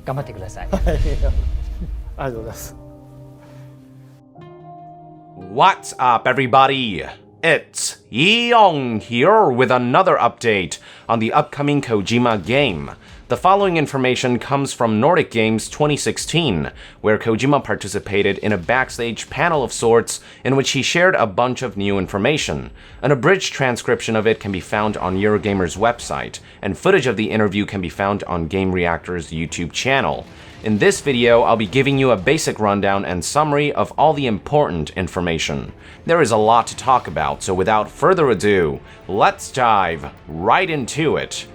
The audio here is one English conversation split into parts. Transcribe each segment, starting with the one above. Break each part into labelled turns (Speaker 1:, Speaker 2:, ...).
Speaker 1: 頑張ってください。
Speaker 2: はい、ありがとうございます。
Speaker 3: What's up, everybody? It's Yeong here with another update on the upcoming Kojima game. The following information comes from Nordic Games 2016, where Kojima participated in a backstage panel of sorts in which he shared a bunch of new information. An abridged transcription of it can be found on Eurogamer's website, and footage of the interview can be found on Game Reactor's YouTube channel. In this video, I'll be giving you a basic rundown and summary of all the important information. There is a lot to talk about, so without further ado, let's dive right into it.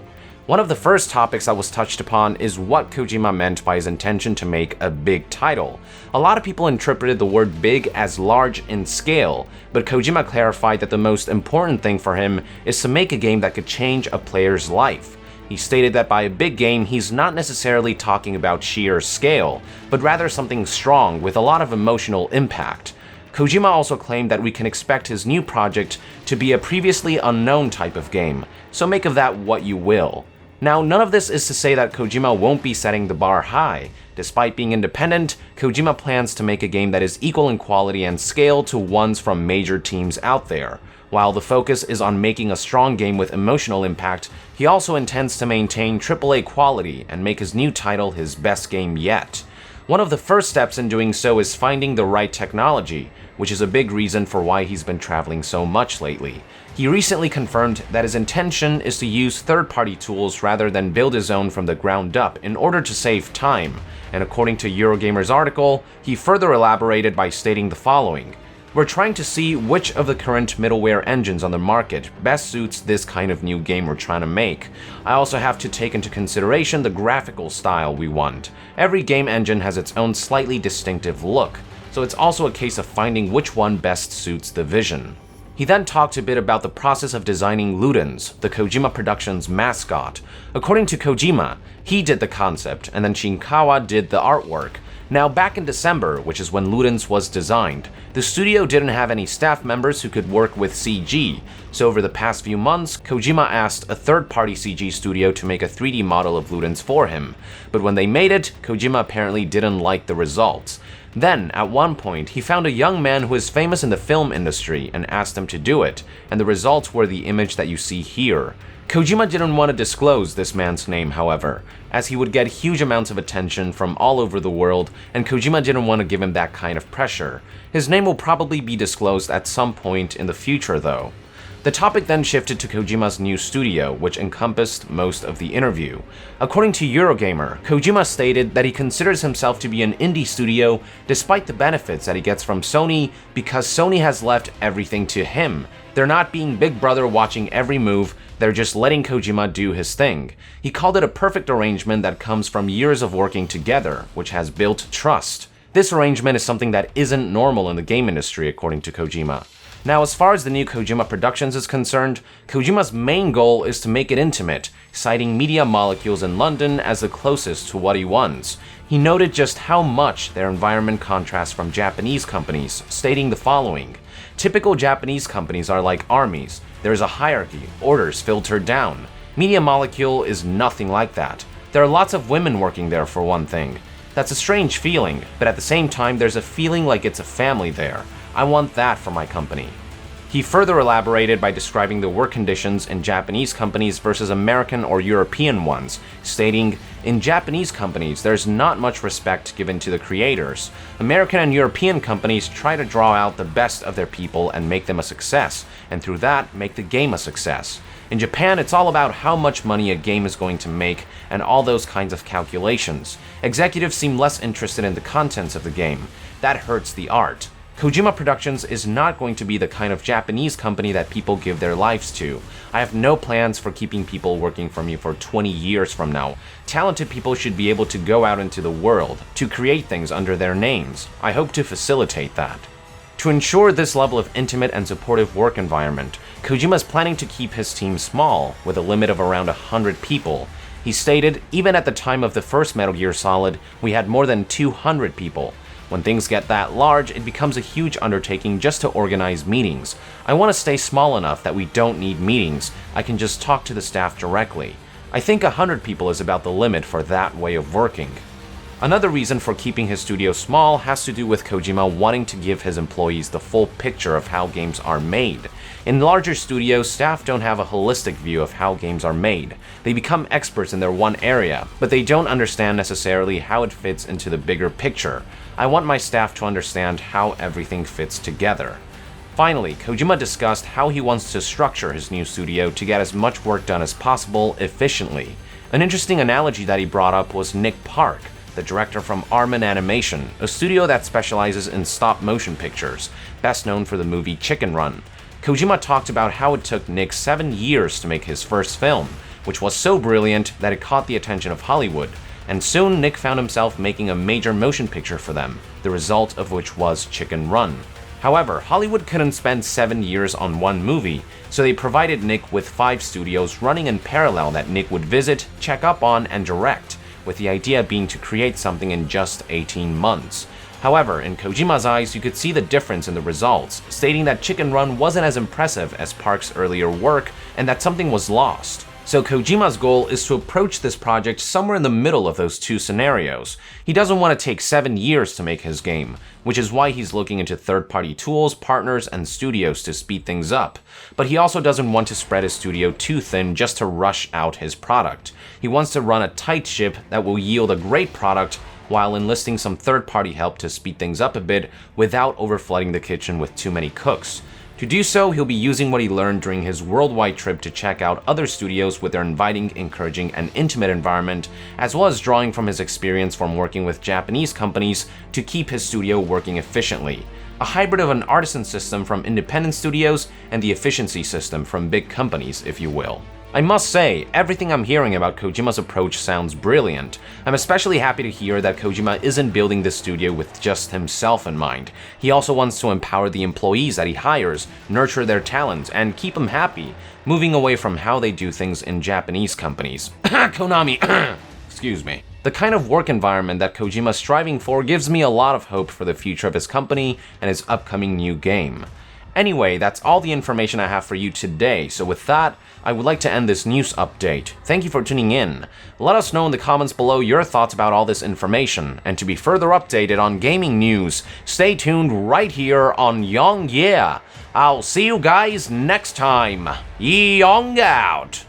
Speaker 3: One of the first topics that was touched upon is what Kojima meant by his intention to make a big title. A lot of people interpreted the word big as large in scale, but Kojima clarified that the most important thing for him is to make a game that could change a player's life. He stated that by a big game, he's not necessarily talking about sheer scale, but rather something strong with a lot of emotional impact. Kojima also claimed that we can expect his new project to be a previously unknown type of game, so make of that what you will. Now, none of this is to say that Kojima won't be setting the bar high. Despite being independent, Kojima plans to make a game that is equal in quality and scale to ones from major teams out there. While the focus is on making a strong game with emotional impact, he also intends to maintain AAA quality and make his new title his best game yet. One of the first steps in doing so is finding the right technology, which is a big reason for why he's been traveling so much lately. He recently confirmed that his intention is to use third-party tools rather than build his own from the ground up in order to save time, and according to Eurogamer's article, he further elaborated by stating the following: "We're trying to see which of the current middleware engines on the market best suits this kind of new game we're trying to make. I also have to take into consideration the graphical style we want. Every game engine has its own slightly distinctive look, so it's also a case of finding which one best suits the vision." He then talked a bit about the process of designing Ludens, the Kojima Productions mascot. According to Kojima, he did the concept, and then Shinkawa did the artwork. Now, back in December, which is when Ludens was designed, the studio didn't have any staff members who could work with CG, so over the past few months, Kojima asked a third-party CG studio to make a 3D model of Ludens for him. But when they made it, Kojima apparently didn't like the results. Then, at one point, he found a young man who is famous in the film industry and asked him to do it, and the results were the image that you see here. Kojima didn't want to disclose this man's name, however, as he would get huge amounts of attention from all over the world, and Kojima didn't want to give him that kind of pressure. His name will probably be disclosed at some point in the future, though. The topic then shifted to Kojima's new studio, which encompassed most of the interview. According to Eurogamer, Kojima stated that he considers himself to be an indie studio despite the benefits that he gets from Sony because Sony has left everything to him. They're not being Big Brother watching every move, they're just letting Kojima do his thing. He called it a perfect arrangement that comes from years of working together, which has built trust. This arrangement is something that isn't normal in the game industry, according to Kojima. Now, as far as the new Kojima Productions is concerned, Kojima's main goal is to make it intimate, citing Media Molecules in London as the closest to what he wants. He noted just how much their environment contrasts from Japanese companies, stating the following: "Typical Japanese companies are like armies. There's a hierarchy, orders filtered down. Media Molecule is nothing like that. There are lots of women working there, for one thing. That's a strange feeling, but at the same time there's a feeling like it's a family there. I want that for my company." He further elaborated by describing the work conditions in Japanese companies versus American or European ones, stating, "In Japanese companies, there's not much respect given to the creators. American and European companies try to draw out the best of their people and make them a success, and through that, make the game a success. In Japan, it's all about how much money a game is going to make and all those kinds of calculations. Executives seem less interested in the contents of the game. That hurts the art. Kojima Productions is not going to be the kind of Japanese company that people give their lives to. I have no plans for keeping people working for me for 20 years from now. Talented people should be able to go out into the world, to create things under their names. I hope to facilitate that." To ensure this level of intimate and supportive work environment, Kojima is planning to keep his team small, with a limit of around 100 people. He stated, "Even at the time of the first Metal Gear Solid, we had more than 200 people. When things get that large, it becomes a huge undertaking just to organize meetings. I want to stay small enough that we don't need meetings. I can just talk to the staff directly. I think 100 people is about the limit for that way of working." Another reason for keeping his studio small has to do with Kojima wanting to give his employees the full picture of how games are made. In larger studios, staff don't have a holistic view of how games are made. They become experts in their one area, but they don't understand necessarily how it fits into the bigger picture. I want my staff to understand how everything fits together. Finally, Kojima discussed how he wants to structure his new studio to get as much work done as possible efficiently. An interesting analogy that he brought up was Nick Park, the director from Armin Animation, a studio that specializes in stop-motion pictures, best known for the movie Chicken Run. Kojima talked about how it took Nick 7 years to make his first film, which was so brilliant that it caught the attention of Hollywood, and soon Nick found himself making a major motion picture for them, the result of which was Chicken Run. However, Hollywood couldn't spend 7 years on one movie, so they provided Nick with 5 studios running in parallel that Nick would visit, check up on, and direct, with the idea being to create something in just 18 months. However, in Kojima's eyes, you could see the difference in the results, stating that Chicken Run wasn't as impressive as Park's earlier work and that something was lost. So Kojima's goal is to approach this project somewhere in the middle of those two scenarios. He doesn't want to take 7 years to make his game, which is why he's looking into third-party tools, partners, and studios to speed things up. But he also doesn't want to spread his studio too thin just to rush out his product. He wants to run a tight ship that will yield a great product while enlisting some third-party help to speed things up a bit without overflooding the kitchen with too many cooks. To do so, he'll be using what he learned during his worldwide trip to check out other studios with their inviting, encouraging, and intimate environment, as well as drawing from his experience from working with Japanese companies to keep his studio working efficiently. A hybrid of an artisan system from independent studios and the efficiency system from big companies, if you will. I must say, everything I'm hearing about Kojima's approach sounds brilliant. I'm especially happy to hear that Kojima isn't building this studio with just himself in mind. He also wants to empower the employees that he hires, nurture their talents, and keep them happy, moving away from how they do things in Japanese companies. Konami, excuse me. The kind of work environment that Kojima's striving for gives me a lot of hope for the future of his company and his upcoming new game. Anyway, that's all the information I have for you today, so with that, I would like to end this news update. Thank you for tuning in. Let us know in the comments below your thoughts about all this information, and to be further updated on gaming news, stay tuned right here on Young Yeah. I'll see you guys next time. Young out!